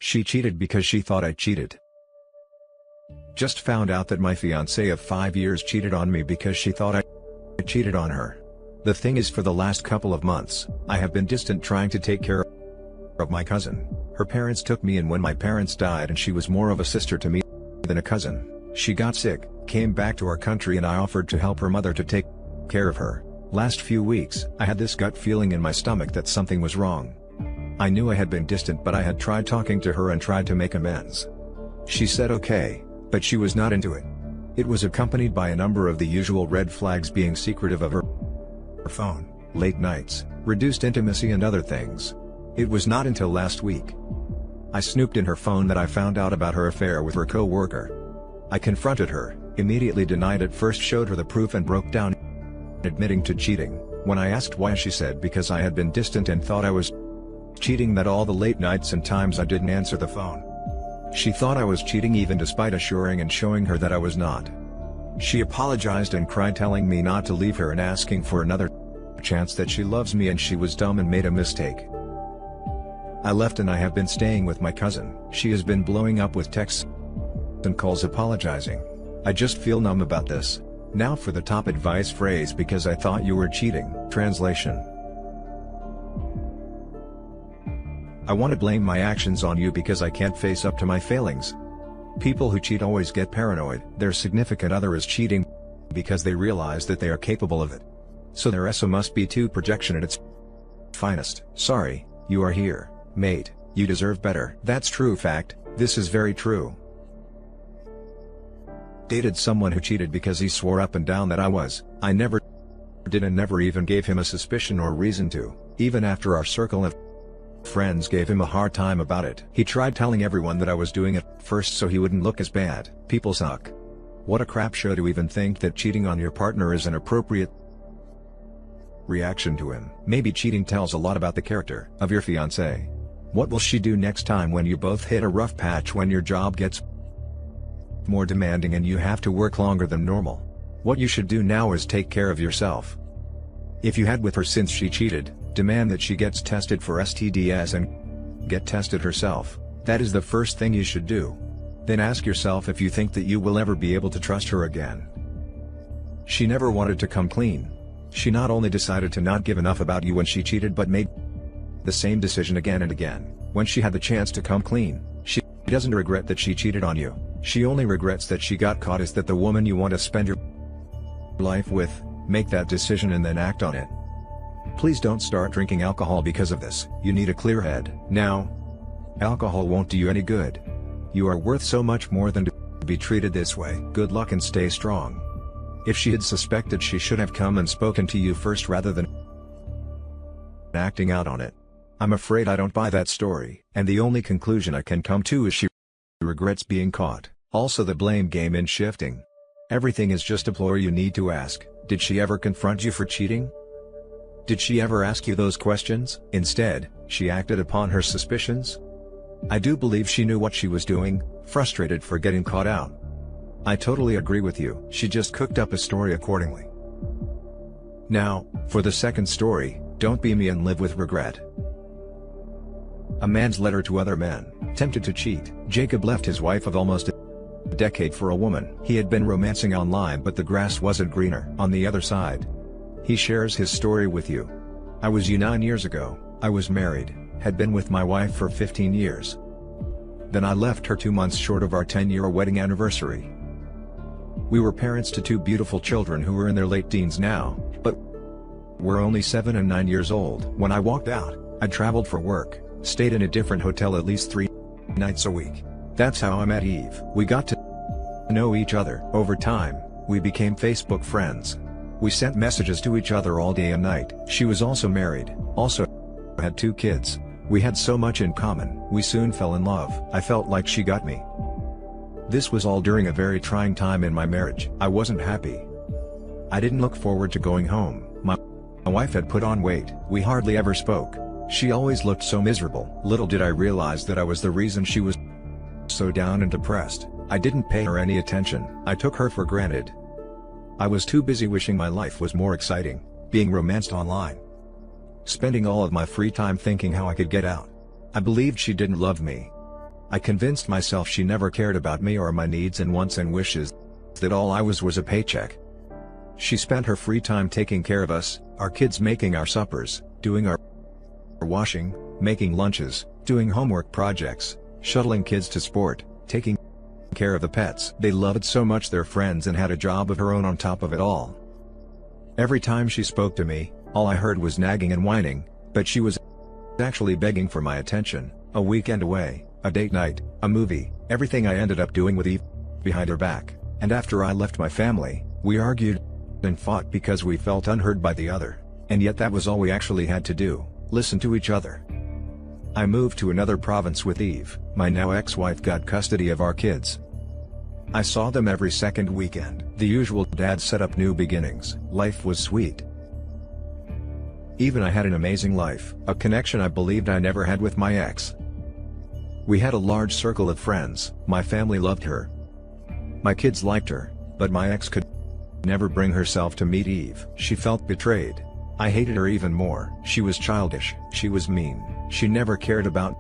She cheated because she thought I cheated. Just found out that my fiancée of 5 years cheated on me because she thought I cheated on her. The thing is, for the last couple of months, I have been distant trying to take care of my cousin. Her parents took me in when my parents died, and she was more of a sister to me than a cousin. She got sick, came back to our country, and I offered to help her mother to take care of her. Last few weeks, I had this gut feeling in my stomach that something was wrong. I knew I had been distant, but I had tried talking to her and tried to make amends. She said okay, but she was not into it. It was accompanied by a number of the usual red flags: being secretive of her phone, late nights, reduced intimacy, and other things. It was not until last week I snooped in her phone that I found out about her affair with her co-worker. I confronted her, immediately denied it, first showed her the proof, and broke down, admitting to cheating. When I asked why, she said because I had been distant and thought I was cheating, that all the late nights and times I didn't answer the phone. She thought I was cheating, even despite assuring and showing her that I was not. She apologized and cried, telling me not to leave her and asking for another chance, that she loves me and she was dumb and made a mistake. I left and I have been staying with my cousin. She has been blowing up with texts and calls apologizing. I just feel numb about this. Now for the top advice phrase: because I thought you were cheating. Translation: I want to blame my actions on you because I can't face up to my failings. People who cheat always get paranoid. Their significant other is cheating because they realize that they are capable of it. So their SO must be too projection at its finest. Sorry, you are here, mate. You deserve better. That's true fact. This is very true. Dated someone who cheated because he swore up and down that I never did, and never even gave him a suspicion or reason to, even after our circle of friends gave him a hard time about it. He tried telling everyone that I was doing it first so he wouldn't look as bad. People suck. What a crap show to even think that cheating on your partner is an appropriate reaction to him. Maybe cheating tells a lot about the character of your fiancé. What will she do next time when you both hit a rough patch, when your job gets more demanding and you have to work longer than normal? What you should do now is take care of yourself. If you had with her since she cheated, demand that she gets tested for STDs and get tested herself. That is the first thing you should do. Then ask yourself if you think that you will ever be able to trust her again. She never wanted to come clean. She not only decided to not give enough about you when she cheated, but made the same decision again and again. When she had the chance to come clean, she doesn't regret that she cheated on you. She only regrets that she got caught. Is that the woman you want to spend your life with? Make that decision and then act on it. Please don't start drinking alcohol because of this. You need a clear head. Now, alcohol won't do you any good. You are worth so much more than to be treated this way. Good luck and stay strong. If she had suspected, she should have come and spoken to you first rather than acting out on it. I'm afraid I don't buy that story, and the only conclusion I can come to is she regrets being caught. Also, the blame game in shifting. Everything is just a ploy. You need to ask, did she ever confront you for cheating? Did she ever ask you those questions? Instead, she acted upon her suspicions. I do believe she knew what she was doing, frustrated for getting caught out. I totally agree with you. She just cooked up a story accordingly. Now, for the second story, don't be me and live with regret. A man's letter to other men. Tempted to cheat, Jacob left his wife of almost a decade for a woman he had been romancing online, but the grass wasn't greener on the other side. He shares his story with you. I was 9 years ago, I was married, had been with my wife for 15 years. Then I left her 2 months short of our 10-year wedding anniversary. We were parents to 2 beautiful children who were in their late teens now, but were only 7 and 9 years old. When I walked out, I traveled for work, stayed in a different hotel at least 3 nights a week. That's how I met Eve. We got to know each other. Over time, we became Facebook friends. We sent messages to each other all day and night. She was also married, also had 2 kids. We had so much in common. We soon fell in love. I felt like she got me. This was all during a very trying time in my marriage. I wasn't happy. I didn't look forward to going home. My wife had put on weight. We hardly ever spoke. She always looked so miserable. Little did I realize that I was the reason she was so down and depressed. I didn't pay her any attention. I took her for granted. I was too busy wishing my life was more exciting, being romanced online, spending all of my free time thinking how I could get out. I believed she didn't love me. I convinced myself she never cared about me or my needs and wants and wishes, that all I was a paycheck. She spent her free time taking care of us, our kids, making our suppers, doing our washing, making lunches, doing homework projects, shuttling kids to sport, taking care of the pets. They loved so much their friends and had a job of her own on top of it all. Every time she spoke to me, all I heard was nagging and whining, but she was actually begging for my attention, a weekend away, a date night, a movie, everything I ended up doing with Eve behind her back. And after I left my family, we argued and fought because we felt unheard by the other, and yet that was all we actually had to do, listen to each other. I moved to another province with Eve. My now ex-wife got custody of our kids. I saw them every second weekend. The usual dad set up new beginnings. Life was sweet. Eve and I had an amazing life, a connection I believed I never had with my ex. We had a large circle of friends. My family loved her. My kids liked her, but my ex could never bring herself to meet Eve. She felt betrayed. I hated her even more. She was childish. She was mean. She never cared about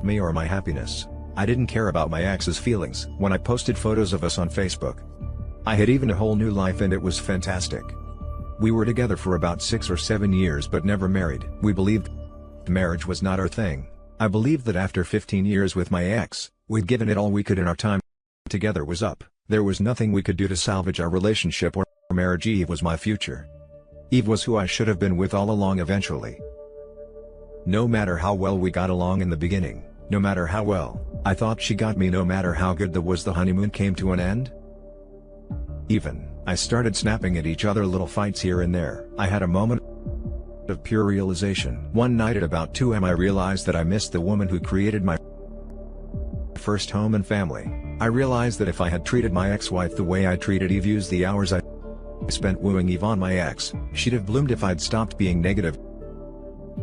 me or my happiness. I didn't care about my ex's feelings. When I posted photos of us on Facebook, I had even a whole new life and it was fantastic. We were together for about 6 or 7 years but never married. We believed marriage was not our thing. I believed that after 15 years with my ex, we'd given it all we could and our time together was up. There was nothing we could do to salvage our relationship or marriage. Eve was my future. Eve was who I should have been with all along eventually. No matter how well we got along in the beginning, no matter how well I thought she got me, no matter how good the honeymoon came to an end. I started snapping at each other, little fights here and there. I had a moment of pure realization. One night at about 2 a.m. I realized that I missed the woman who created my first home and family. I realized that if I had treated my ex-wife the way I treated Eve, used the hours I spent wooing Eve on my ex, she'd have bloomed. If I'd stopped being negative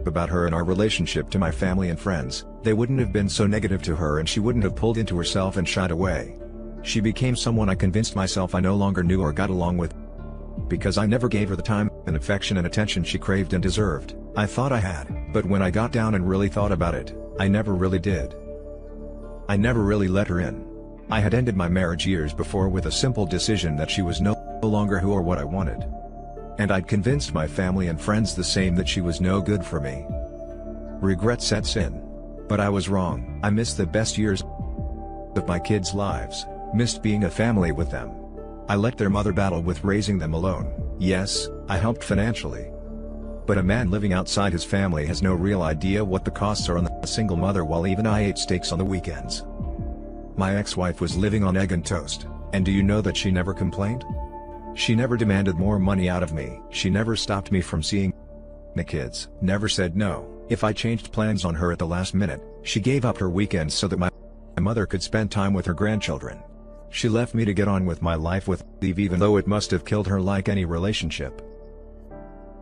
about her and our relationship to my family and friends, they wouldn't have been so negative to her and she wouldn't have pulled into herself and shied away. She became someone I convinced myself I no longer knew or got along with, because I never gave her the time and affection and attention she craved and deserved. I thought I had, but when I got down and really thought about it, I never really did. I never really let her in. I had ended my marriage years before with a simple decision that she was no longer who or what I wanted. And I'd convinced my family and friends the same, that she was no good for me. Regret sets in. But I was wrong. I missed the best years of my kids' lives, missed being a family with them. I let their mother battle with raising them alone. Yes, I helped financially. But a man living outside his family has no real idea what the costs are on a single mother, while even I ate steaks on the weekends. My ex-wife was living on egg and toast, and do you know that she never complained? She never demanded more money out of me. She never stopped me from seeing the kids. Never said no if I changed plans on her at the last minute. She gave up her weekends so that my mother could spend time with her grandchildren. She left me to get on with my life with Eve, even though it must have killed her like any relationship.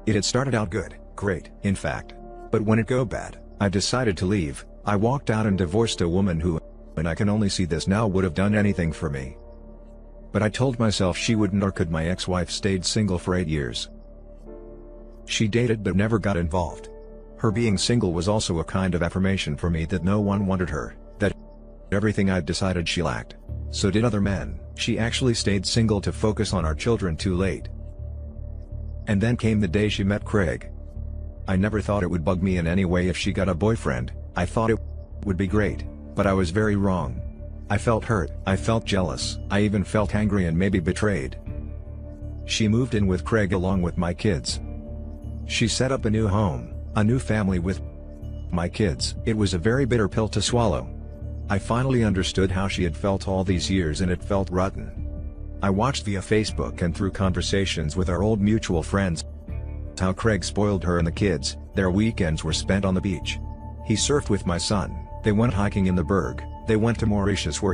It had started out good, great, in fact. But when it go bad, I decided to leave. I walked out and divorced a woman who, and I can only see this now, would have done anything for me. But I told myself she wouldn't, or could. My ex-wife stayed single for 8 years. She dated but never got involved. Her being single was also a kind of affirmation for me that no one wanted her, that everything I'd decided she lacked. So did other men. She actually stayed single to focus on our children too late. And then came the day she met Craig. I never thought it would bug me in any way if she got a boyfriend. I thought it would be great, but I was very wrong. I felt hurt, I felt jealous, I even felt angry and maybe betrayed. She moved in with Craig along with my kids. She set up a new home, a new family with my kids. It was a very bitter pill to swallow. I finally understood how she had felt all these years, and it felt rotten. I watched via Facebook and through conversations with our old mutual friends how Craig spoiled her and the kids. Their weekends were spent on the beach. He surfed with my son, they went hiking in the Berg, they went to Mauritius where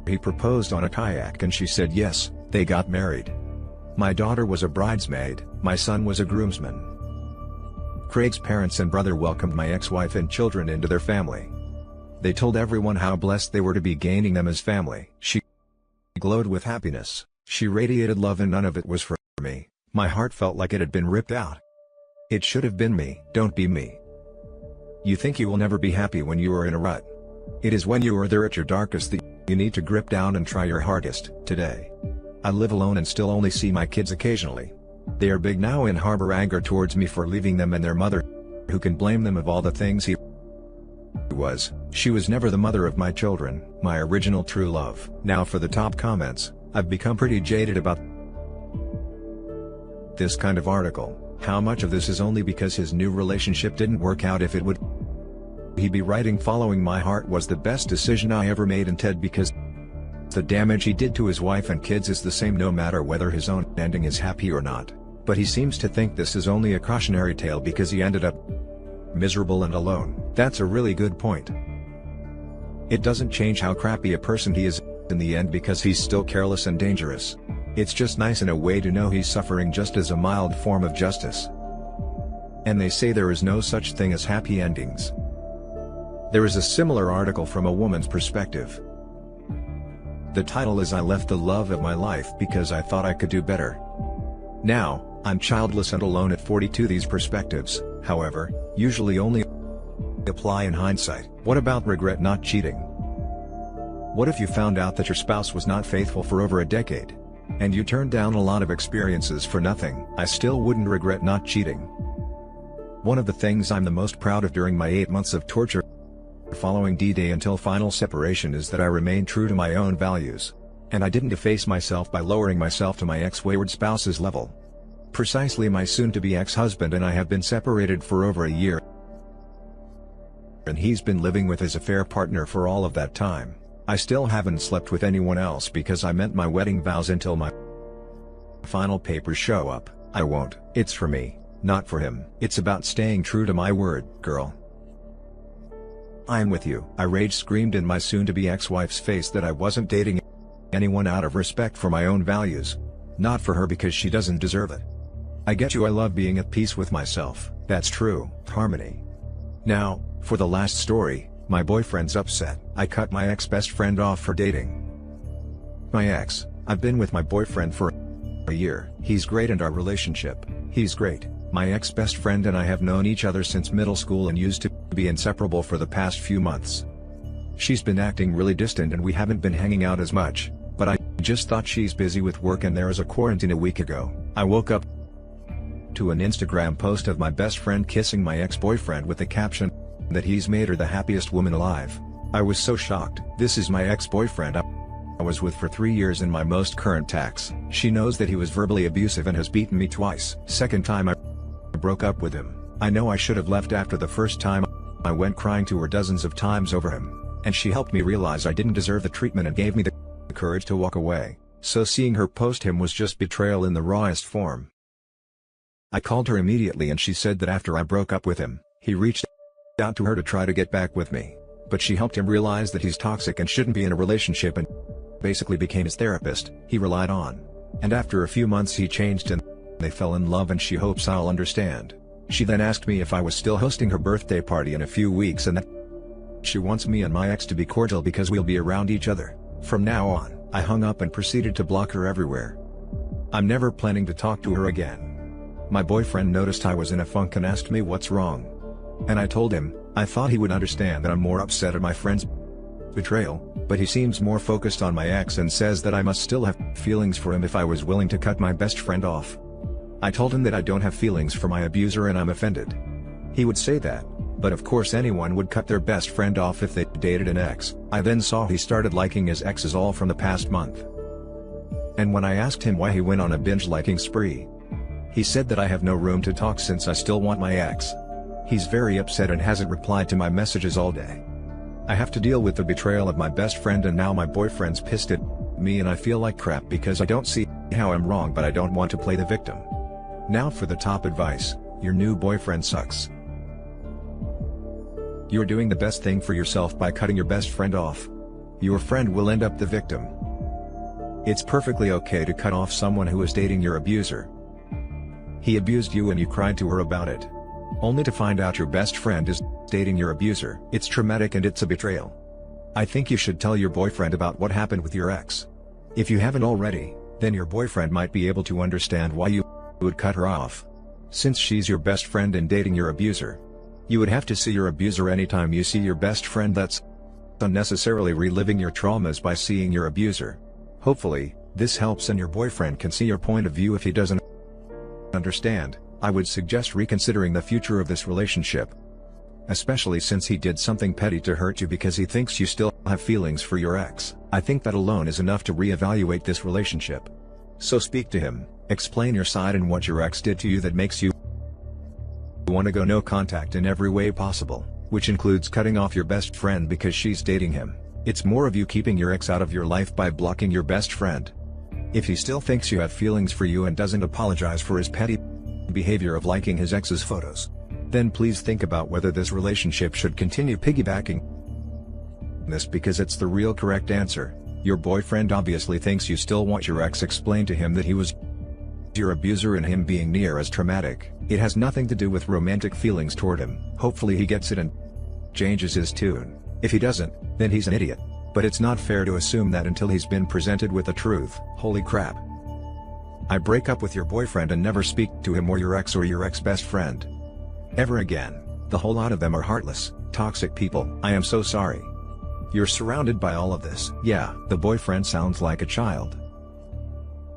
he proposed on a kayak and she said yes. They got married. My daughter was a bridesmaid, my son was a groomsman. Craig's parents and brother welcomed my ex-wife and children into their family. They told everyone how blessed they were to be gaining them as family. She glowed with happiness, she radiated love, and none of it was for me. My heart felt like it had been ripped out. It should have been me. Don't be me. You think you will never be happy when you are in a rut. It is when you are there at your darkest that you need to grip down and try your hardest. Today, I live alone and still only see my kids occasionally. They are big now and harbor anger towards me for leaving them and their mother, who can blame them of all the things he was. She was never the mother of my children, my original true love. Now for the top comments. I've become pretty jaded about this kind of article. How much of this is only because his new relationship didn't work out? If it would he be writing, following my heart was the best decision I ever made, and Ted, because the damage he did to his wife and kids is the same no matter whether his own ending is happy or not. But he seems to think this is only a cautionary tale because he ended up miserable and alone. That's a really good point. It doesn't change how crappy a person he is in the end because he's still careless and dangerous. It's just nice in a way to know he's suffering just as a mild form of justice. And they say there is no such thing as happy endings. There is a similar article from a woman's perspective. The title is "I left the love of my life because I thought I could do better. Now, I'm childless and alone at 42." These perspectives, however, usually only apply in hindsight. What about regret not cheating? What if you found out that your spouse was not faithful for over a decade? And you turned down a lot of experiences for nothing? I still wouldn't regret not cheating. One of the things I'm the most proud of during my 8 months of torture following D-Day until final separation is that I remained true to my own values. And I didn't deface myself by lowering myself to my ex-wayward spouse's level. Precisely, my soon-to-be ex-husband and I have been separated for over a year. And he's been living with his affair partner for all of that time. I still haven't slept with anyone else because I meant my wedding vows until my final papers show up. I won't. It's for me, not for him. It's about staying true to my word, girl. I'm with you. I rage-screamed in my soon-to-be ex-wife's face that I wasn't dating anyone out of respect for my own values. Not for her because she doesn't deserve it. I get you. I love being at peace with myself. That's true. Harmony. Now, for the last story, my boyfriend's upset. I cut my ex-best friend off for dating my ex. I've been with my boyfriend for a year. He's great and our relationship. He's great. My ex-best friend and I have known each other since middle school and used to be inseparable for the past few months. She's been acting really distant and we haven't been hanging out as much, but I just thought she's busy with work and there is a quarantine a week ago. I woke up to an Instagram post of my best friend kissing my ex-boyfriend with the caption that he's made her the happiest woman alive. I was so shocked. This is my ex-boyfriend I was with for 3 years in my most current tax. She knows that he was verbally abusive and has beaten me twice. Second time I broke up with him. I know I should have left after the first time. I went crying to her dozens of times over him, and she helped me realize I didn't deserve the treatment and gave me the courage to walk away. So seeing her post him was just betrayal in the rawest form. I called her immediately and she said that after I broke up with him, he reached out to her to try to get back with me. But she helped him realize that he's toxic and shouldn't be in a relationship and basically became his therapist he relied on. And after a few months he changed and they fell in love, and she hopes I'll understand. She then asked me if I was still hosting her birthday party in a few weeks and that she wants me and my ex to be cordial because we'll be around each other from now on. I hung up and proceeded to block her everywhere. I'm never planning to talk to her again. My boyfriend noticed I was in a funk and asked me what's wrong. And I told him I thought he would understand that I'm more upset at my friend's betrayal, but he seems more focused on my ex and says that I must still have feelings for him if I was willing to cut my best friend off. I told him that I don't have feelings for my abuser and I'm offended. He would say that, but of course anyone would cut their best friend off if they dated an ex. I then saw he started liking his exes all from the past month. And when I asked him why he went on a binge liking spree, he said that I have no room to talk since I still want my ex. He's very upset and hasn't replied to my messages all day. I have to deal with the betrayal of my best friend and now my boyfriend's pissed at me and I feel like crap because I don't see how I'm wrong, but I don't want to play the victim. Now for the top advice: your new boyfriend sucks. You're doing the best thing for yourself by cutting your best friend off. Your friend will end up the victim. It's perfectly okay to cut off someone who is dating your abuser. He abused you and you cried to her about it, only to find out your best friend is dating your abuser. It's traumatic and it's a betrayal. I think you should tell your boyfriend about what happened with your ex. If you haven't already, then your boyfriend might be able to understand why you would cut her off. Since she's your best friend and dating your abuser, you would have to see your abuser anytime you see your best friend. That's unnecessarily reliving your traumas by seeing your abuser. Hopefully, this helps and your boyfriend can see your point of view. If he doesn't understand, I would suggest reconsidering the future of this relationship. Especially since he did something petty to hurt you because he thinks you still have feelings for your ex. I think that alone is enough to reevaluate this relationship. So speak to him, explain your side and what your ex did to you that makes you want to go no contact in every way possible, which includes cutting off your best friend because she's dating him. It's more of you keeping your ex out of your life by blocking your best friend. If he still thinks you have feelings for you and doesn't apologize for his petty behavior of liking his ex's photos, then please think about whether this relationship should continue piggybacking this, because it's the real correct answer. Your boyfriend obviously thinks you still want your ex. Explain to him that he was your abuser and him being near as traumatic. It has nothing to do with romantic feelings toward him. Hopefully he gets it and changes his tune. If he doesn't, then he's an idiot. But it's not fair to assume that until he's been presented with the truth. Holy crap. I break up with your boyfriend and never speak to him or your ex best friend ever again. The whole lot of them are heartless, toxic people. I am so sorry. You're surrounded by all of this. Yeah, the boyfriend sounds like a child.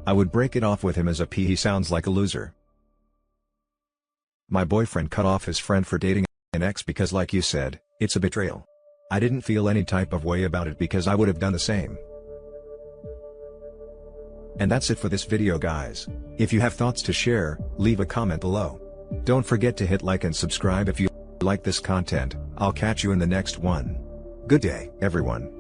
I would break it off with him as a P. He sounds like a loser. My boyfriend cut off his friend for dating an ex because, like you said, it's a betrayal. I didn't feel any type of way about it because I would have done the same. And that's it for this video, guys. If you have thoughts to share, leave a comment below. Don't forget to hit like and subscribe if you like this content. I'll catch you in the next one. Good day, everyone.